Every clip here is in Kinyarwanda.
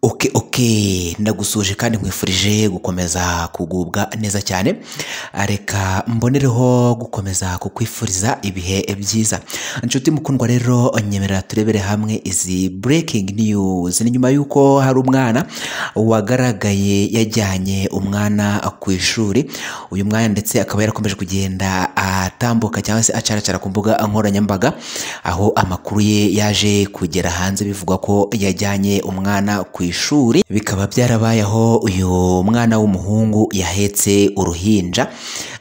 Okay, ndagusuje kandi nkwifurije gukomeza kugubwa neza cyane. Reka mbonereho gukomeza kukwifuriza ibihe byiza. Inshuti mukundwa rero nyemerera turebere hamwe izi breaking news. Ni nyuma yuko hari umwana wagaragaye yajyanye umwana ku ishuri. Uyu mwana ndetse akaba yarakomeje kugenda atambuka cyangwa se acaracara ku mbuga nkoranyambaga, aho amakuru ye yaje kugera hanze bivugwa ko yajyanye umwana ku ishuri. Bikaba byarabaye aho uyu mwana w'umuhungu yahetse uruhinja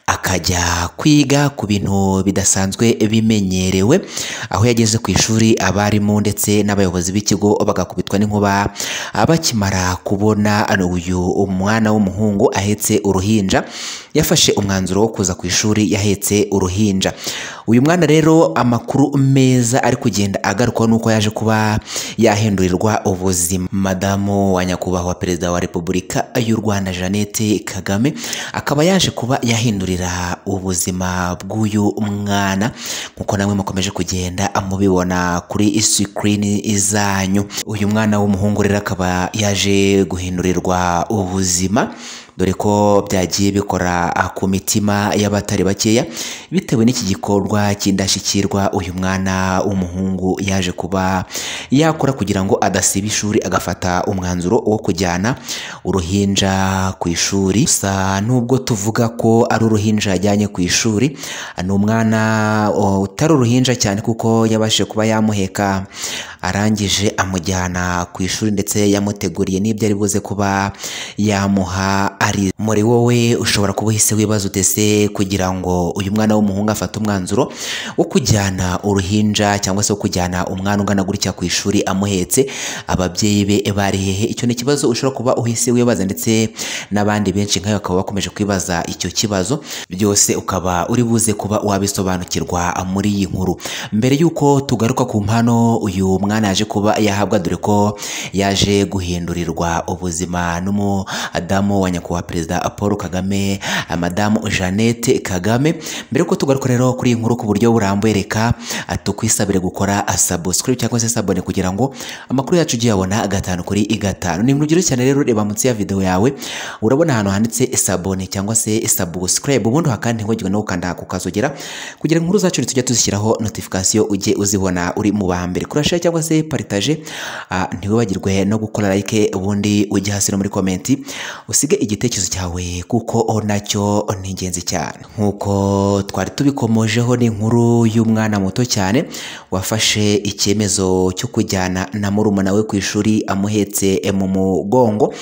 akajya kwiga ku bintu bidasanzwe bimenyerewe, aho yageze ku ishuri abarimu ndetse n'abayobozi b'ikigo bagakubitwa n'inkuba bakimara kubona uyu mwana w'umuhungu ahetse uruhinja. Yafashe umwanzuro wo kuza ku ishuri yahetse uruhinja. Uyu mwana rero amakuru meza ari kugenda agaruka nuko yaje kuba yahindurirwa ubuzima. Madamu wa nyakubahwa perezida wa Repubulika y'u Rwanda Jeannette Kagame akaba yaje kuba yahindurira ubuzima bw'uyu mwana, nkuko namwe mukomeje kugenda mubibona kuri screen zanyu. Uyu mwana w'umuhungu rero akaba yaje guhindurirwa ubuzima, dore ko byagiye bikora ku mitima y'abatari bakeya bitewe n'iki gikorwa cy'indashyikirwa uyu mwana w'umuhungu yaje kuba yakora kugira ngo adasiba ishuri, agafata umwanzuro wo kujyana uruhinja ku ishuri. Gusa nubwo tuvuga ko ari uruhinja yajyanye ku ishuri, ni umwana utari uruhinja cyane kuko yabashije kuba yamuheka arangije amujyana ku ishuri ndetse yamuteguriye n'ibyo ari buze kuba yamuha. Ari muri wowe ushobora kuba uhise wibaza utese kugira ngo uyu mwana w'umuhungu afate umwanzuro wo kujyana uruhinja cyangwa se wo kujyana umwana ungana gutya ku ishuri amuhetse, ababyeyi be bari hehe? Icyo ni ikibazo ushobora kuba uhise wibaza, ndetse n'abandi benshi nkayo bakaba bakomeje kwibaza icyo kibazo. Byose ukaba uri buze kuba wabisobanukirwa muri iyi nkuru. Mbere yuko tugaruka ku mpano uyu mwana yaje kuba yahabwa, dore ko yaje guhindurirwa ubuzima n'umudamu wa nyakubahwa perezida Paul Kagame, madamu Jeannette Kagame. Mbere yuko tugaruka rero kuri iyi nkuru ku buryo burambuye, reka tukwisabire gukora subscribe cyangwa se sabone kugira ngo amakuru yacu ujye yabona gatanu kuri gatanu. Ni inkuru nziza cyane rero, reba munsi ya video yawe urabona ahantu handitse sabone cyangwa se subscribe, ubundi hakandi ntigwe no gukanda kukazogera kugira inkuru zacu tujya tuzishyiraho notification ujye uzibona uri mu bambere. Kuri share cyangwa se partage, ntiwibagirwe no gukora like, ubundi ujye hasi no muri comment usige igitekerezo cyawe kuko nacyo ni ingenzi cyane. Nkuko twari tubikomojeho, ni inkuru y'umwana muto cyane wafashe icyemezo cyo kujyana na murumuna we ku ishuri amuhetse mu mugongo.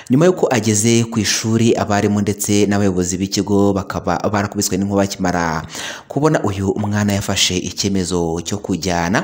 Nyuma yuko ageze ku ishuri, abarimu ndetse n'abayobozi b'ikigo bakaba barakubiswe n'inkuba bakimara kubona uyu mwana yafashe icyemezo cyo kujyana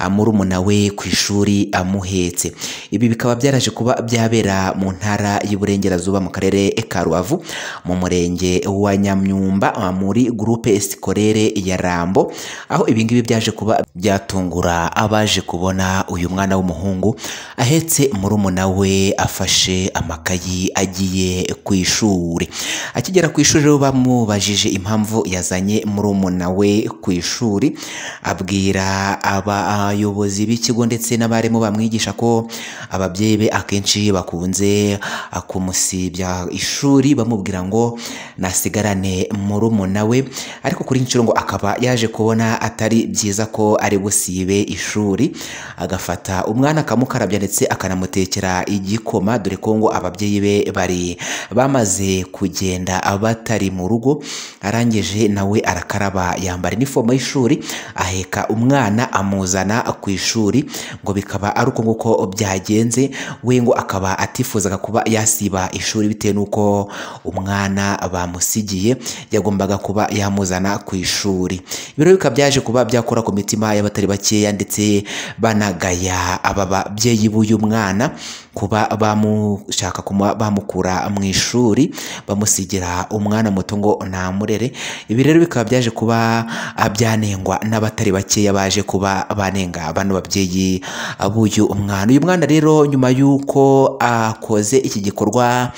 murumuna we ku ishuri amuhetse. Ibi bikaba byaraje kuba byabera mu ntara y'Iburengerazuba mu karere ka Rubavu, mu murenge wa Nyamyumba, muri groupe scolaire ya Rambo, aho ibingibi byaje kuba byatungura abaje kubona uyu mwana w'umuhungu ahetse murumuna we afashe amakayi agiye ku ishuri. Akigera ku ishuri rero bamubajije impamvu yazanye murumuna we ku ishuri, abwira abayobozi b'ikigo ndetse n'abarimu bamwigisha ko ababyeyi be akenshi bakunze kumusibya ishuri bamubwira ngo nasigarane murumuna we, ariko kuri inshuro ngo akaba yaje kubona atari byiza ko ari busibe ishuri, agafata umwana akamukarabya ndetse akanamutekera igikoma, dore ko ngo ababyeyi be bari bamaze kugenda batari mu rugo. Arangije nawe arakaraba, yambara inifomo y'ishuri, aheka umwana amuzana ku ishuri. Ngo bikaba ari uko nguko byagenze, we ngo akaba atifuzaga kuba yasiba ishuri bitewe n'uko umwana bamusigiye yagombaga kuba yamuzana ku ishuri. Ibiro bikaba byaje kuba byakora ku mitima y'abatari bakeya, ndetse banagaya aba babyeyi b'uyu mwana kuba bamushaka kuma bamukura mu ishuri bamusigira umwana muto ngo namurere. Ibi rero bikaba byaje kuba byanengwa n'abatari bakeya baje kuba banenga bano babyeyi b'uyu umwana. Uyu mwana rero nyuma yuko akoze iki gikorwa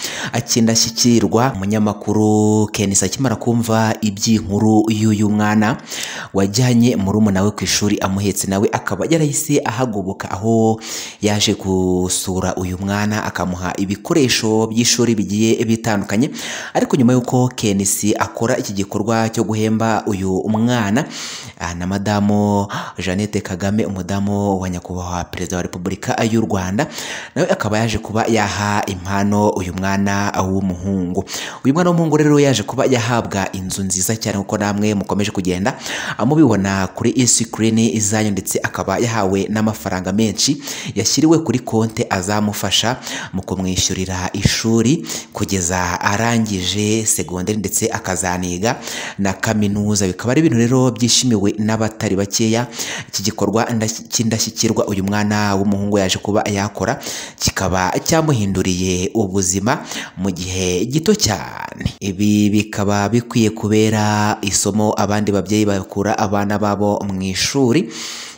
cy'indashyikirwa, umunyamakuru Kenisa akimara kumva iby'inkuru y'uyu mwana wajyanye murumuna we ku ishuri amuhetse, nawe akaba yarahise ahagoboka aho yaje gusura uyu mwana akamuha ibikoresho by'ishuri bigiye bitandukanye. Ariko nyuma y'uko Kenisi akora iki gikorwa cyo guhemba uyu mwana na madamu Jeannette Kagame, umudamu wa nyakubahwa perezida wa Repubulika y'u Rwanda, nawe akaba yaje kuba yaha impano uyu mwana w'umuhungu. Uyu mwana w'umuhungu rero yaje kuba yahabwa inzu nziza cyane kuko namwe mukomeje kugenda amubibona kuri screen izanyu, ndetse akaba yahawe n'amafaranga menshi yashyiriwe kuri konte azamufasha mu kumwishyurira ishuri kugeza arangije segonderi ndetse akazaniga na kaminuza. Bikaba ari ibintu rero byishimiwe n'abatari bakeya. Iki gikorwa cy'indashyikirwa uyu mwana w'umuhungu yaje kuba yakora kikaba cyamuhinduriye ubuzima mu gihe gito cyane. Ibi bikaba bikwiye kubera isomo abandi babyeyi bakura abana babo mu ishuri,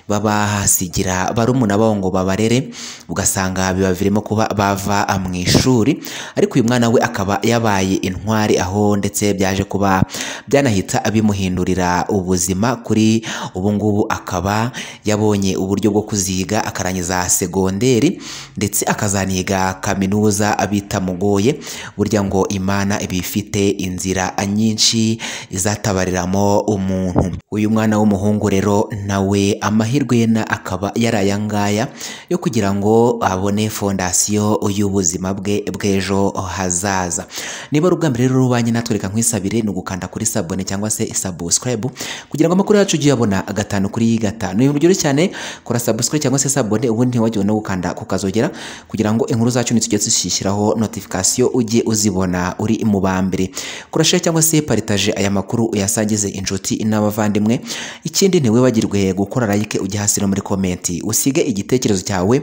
babahasigira barumuna babo ngo babarere, ugasanga bibaviremo kuba bava mu ishuri. Ariko uyu mwana we akaba yabaye intwari, aho ndetse byaje kuba byanahita bimuhindurira ubuzima. Kuri ubu ngubu akaba yabonye uburyo bwo kuziga akarangiza segonderi ndetse akazaniga kaminuza bitamugoye. Burya ngo Imana iba ifite inzira nyinshi izatabariramo umuntu. Uyu mwana w'umuhungu rero nawe amahirwe ye akaba yarayangaya yo kugira ngo abone fondasiyo y'ubuzima bwe bw'ejo hazaza. Niba ari ubwa mbere rero ubanye natwe, reka nkwisabire ni ugukanda kuri sabone cyangwa se subscribe kugira ngo amakuru yacu ujye uyabona gatanu kuri gatanu. Ni urugero cyane, kora subscribe cyangwa se sabone, ubundi ntiwagiwe no gukanda kukazogera kugira ngo inkuru zacu nitujye dushyiraho notification ujye uzibona uri mu bambere. Kora share cyangwa se partage aya makuru uyasangize inshuti n'abavandimwe. Ikindi ntiwibagirwe gukora like ujya hasi no muri komenti usige igitekerezo cyawe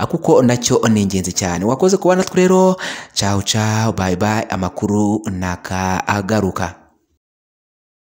kuko nacyo ni ingenzi cyane. Wakoze kubana natwe rero, ciao ciao, bye bye, amakuru naka agaruka.